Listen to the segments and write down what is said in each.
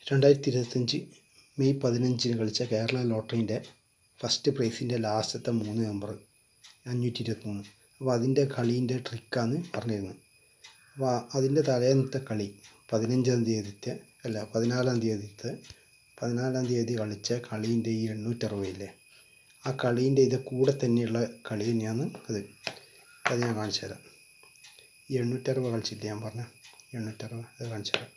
2025 May 15 കളിച്ച Kerala ലോട്ടറീൻ്റെ first പ്രൈസിൻ്റെ ലാസ്റ്റത്തെ 3 number 523. അപ്പോൾ അതിൻ്റെ കളീൻ്റെ ട്രിക്കാണ് പറഞ്ഞിരുന്നത്. അപ്പോൾ അതിൻ്റെ തലേന്നത്തെ കളി 14 തീയതി കളിച്ച കളീൻ്റെ ഈ 860 ഇല്ലേ, ആ കളീൻ്റെ ഇത് കൂടെ തന്നെയുള്ള കളി തന്നെയാണ് അത് ഞാൻ കാണിച്ചു തരാം. ഈ 860 കളിച്ചില്ലേ, ഞാൻ പറഞ്ഞ 860 അത് കാണിച്ചു തരാം.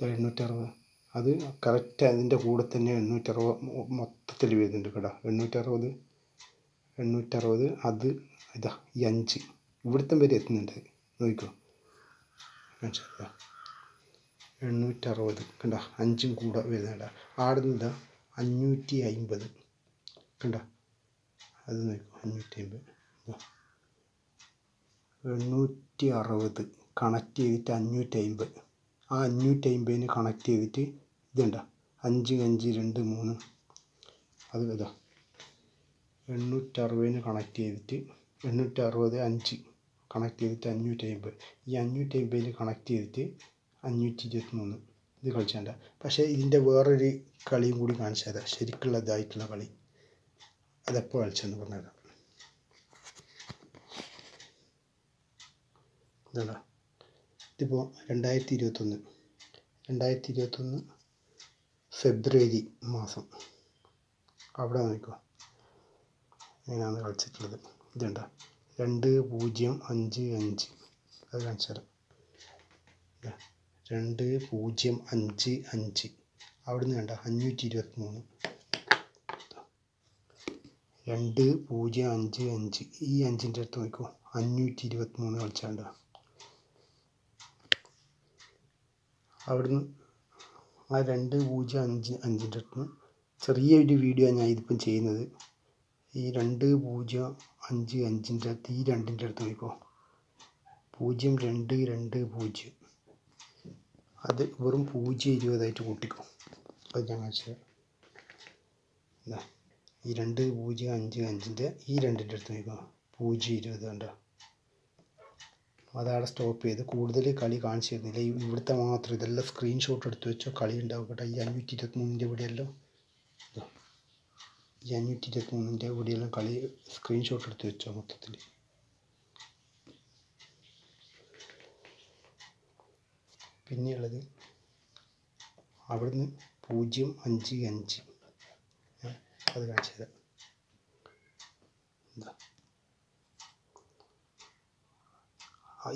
860 അത് കറക്റ്റ് അതിൻ്റെ കൂടെ തന്നെ 860 മൊത്തത്തിൽ വരുന്നുണ്ട് കേട്ടോ. 860 അത് ഇതാ ഈ 5 ഇവിടുത്തെ വരെ എത്തുന്നുണ്ട്, നോക്കിക്കോ. 860 കണ്ട 5 കൂടെ വരുന്നുണ്ട്. ആടെ നിന്ന് 550 കണ്ട, അത് നോക്കിക്കോ. 860 കണക്ട് ചെയ്തിട്ട് 550, ആ 550 കണക്ട് ചെയ്തിട്ട് ഇതുണ്ട 5 5 2 3 അത് ഇതാ 860 കണക്ട് ചെയ്തിട്ട് 860 5 കണക്ട് ചെയ്തിട്ട് 550, ഈ 550 കണക്ട് ചെയ്തിട്ട് 523 ഇത് കളിച്ചാണ്ട. പക്ഷേ ഇതിൻ്റെ വേറൊരു കളിയും കൂടി കാണിച്ചു തരാം, ശരിക്കുള്ള ഇതായിട്ടുള്ള കളി. അതെപ്പോൾ കളിച്ചെന്ന് പറഞ്ഞുതരാം. ഇതാ ഇതിപ്പോൾ 2021 ഫെബ്രുവരി മാസം അവിടെ നോക്കിക്കോ എങ്ങനെയാണ് കളിച്ചിട്ടുള്ളത്. ഇതുണ്ട 2055 അത് കാണിച്ചു തരാം. 2055 അവിടെ നിന്ന് കണ്ട 523 2055 ഈ 5ൻ്റെ അടുത്ത് നോക്കിക്കോ 523 കളിച്ചാണ്ട. അവിടുന്ന് ആ 2055 അടുത്ത് ചെറിയൊരു വീഡിയോ ഞാൻ ഇതിപ്പം ചെയ്യുന്നത്. ഈ 2055 അടുത്ത് ഈ 2ൻ്റെ അടുത്ത് നോക്കിക്കോ 0220 അത് വെറും 020 കൂട്ടിക്കോ. അത് ഞാൻ കാണിച്ചത് ഈ 2055 ഈ 2ൻ്റെ അടുത്ത് നോക്കിക്കോ 020 കണ്ട. അതവിടെ സ്റ്റോപ്പ് ചെയ്ത് കൂടുതൽ കളി കാണിച്ചു തരുന്നില്ല. ഇവിടുത്തെ മാത്രം ഇതെല്ലാം സ്ക്രീൻഷോട്ട് എടുത്ത് വെച്ചോ, കളി ഉണ്ടാവും കേട്ടോ. ഈ 523 ഇവിടെയെല്ലാം ഈ 523 ഇവിടെയെല്ലാം കളി സ്ക്രീൻഷോട്ട് എടുത്ത് വെച്ചോ മൊത്തത്തിൽ. പിന്നെയുള്ളത് അവിടുന്ന് 055 അത് കാണിച്ചു തരാം.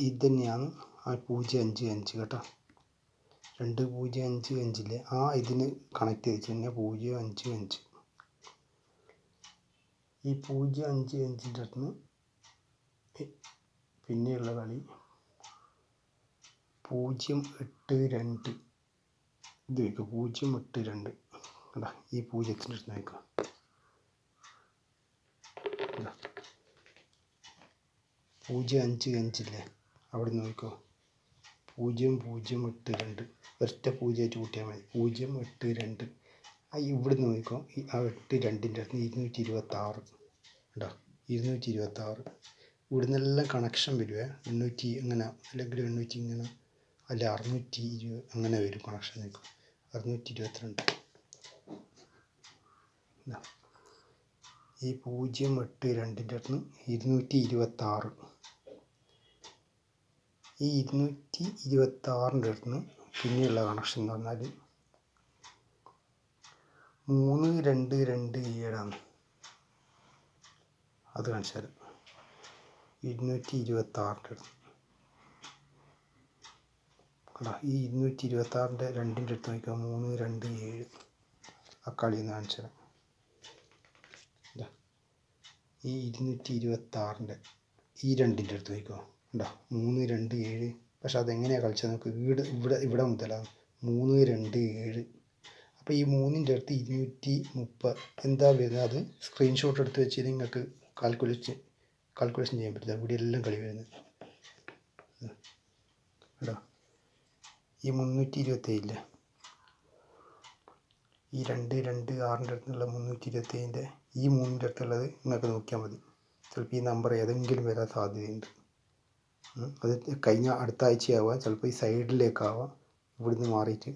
ഇത് തന്നെയാണ് ആ 055 കേട്ടോ. 2055 ആ ഇതിന് കണക്ട് ചെയ്ത് തന്നെ 055. ഈ 055 അടുത്ത് പിന്നെയുള്ള കളി 082 ഇത് വയ്ക്കും 082 കേട്ടോ. ഈ 0ത്തിൻ്റെ അടുത്ത് നോക്കാം 055 അവിടെ നിന്ന് നോക്കിക്കോ 0082 ഒറ്റ 0 കൂട്ടിയാൽ മതി 082. ആ ഇവിടെ നിന്ന് നോക്കിക്കോ ഈ ആ 82ൻ്റെ അടുത്ത് 226 കേട്ടോ. 226 ഇവിടെ നിന്നെല്ലാം കണക്ഷൻ വരുവേ. 800 അങ്ങനെ അല്ലെങ്കിൽ 800 ഇങ്ങനെ അല്ല 620 അങ്ങനെ വരും കണക്ഷൻ. നോക്കും 622 ഈ 082ൻ്റെ അടുത്ത് 226. ഈ 226ൻ്റെ അടുത്ത് പിന്നെയുള്ള കണക്ഷൻ എന്ന് പറഞ്ഞാൽ 3227 അത് കാണിച്ചു തരാം. 226ൻ്റെ അടുത്ത് കേട്ടോ. ഈ 226ൻ്റെ 2ൻ്റെ അടുത്ത് നോക്കിയാൽ 327 ആ കളിയെന്ന് കാണിച്ചു തരാം. ഈ 226ൻ്റെ ഈ 2ൻ്റെ അടുത്ത് നോക്കിക്കോ ഉണ്ടോ 327. പക്ഷെ അതെങ്ങനെയാണ് കളിച്ചത് നമുക്ക് ഇവിടെ മുതലാണ് 327. അപ്പോൾ ഈ 3ൻ്റെ അടുത്ത് 230 എന്താ വരുന്നത് അത് സ്ക്രീൻഷോട്ട് എടുത്ത് വെച്ച് നിങ്ങൾക്ക് കാൽക്കുലേഷൻ ചെയ്യാൻ പറ്റില്ല. ഇവിടെ എല്ലാം കളി വരുന്നത് കേട്ടോ. ഈ 327 ഈ 226ൻ്റെ അടുത്തുള്ള 327 ഈ 3ൻ്റെ അടുത്തുള്ളത് നിങ്ങൾക്ക് നോക്കിയാൽ മതി. ചിലപ്പോൾ ഈ നമ്പർ ഏതെങ്കിലും വരാൻ സാധ്യതയുണ്ട്. അത് കഴിഞ്ഞ അടുത്ത ആഴ്ചയാവാം, ചിലപ്പോൾ ഈ സൈഡിലേക്കാവാം, ഇവിടുന്ന് മാറിയിട്ട്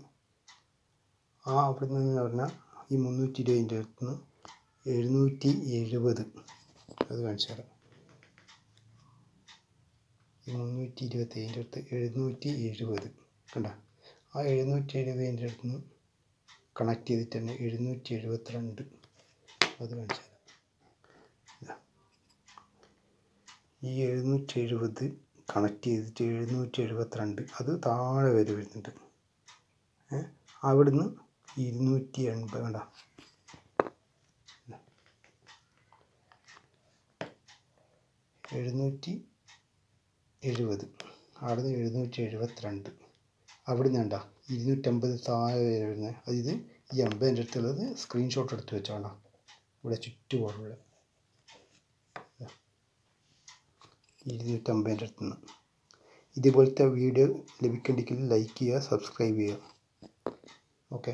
അവിടുന്ന് എന്ന് പറഞ്ഞാൽ ഈ 320ൻ്റെ അടുത്ത് നിന്ന് 770 അത് കാണിച്ചു തരാം. ഈ 327ൻ്റെ അടുത്ത് 770 കണ്ട, ആ 770ൻ്റെ അടുത്ത് നിന്ന് കണക്ട് ചെയ്തിട്ട് തന്നെ 772 അത് കാണിച്ചു തരാം. ഈ 770 കണക്ട് ചെയ്തിട്ട് 772 അത് താഴെ വരെ വരുന്നുണ്ട്. അവിടുന്ന് 280 കണ്ട, 770 അവിടുന്ന് 772 അവിടുന്ന് വേണ്ട 250 താഴെ വരെ വരുന്നത്. അതായത് ഈ 80ൻ്റെ അടുത്തുള്ളത് സ്ക്രീൻഷോട്ട് എടുത്ത് വെച്ചോണ്ട, ഇവിടെ ചുറ്റുപാടുള്ള 250ൻ്റെ അടുത്ത് നിന്ന്. ഇതുപോലത്തെ വീഡിയോ ലഭിക്കണമെങ്കിൽ ലൈക്ക് ചെയ്യുക, സബ്സ്ക്രൈബ് ചെയ്യുക. ഓക്കെ.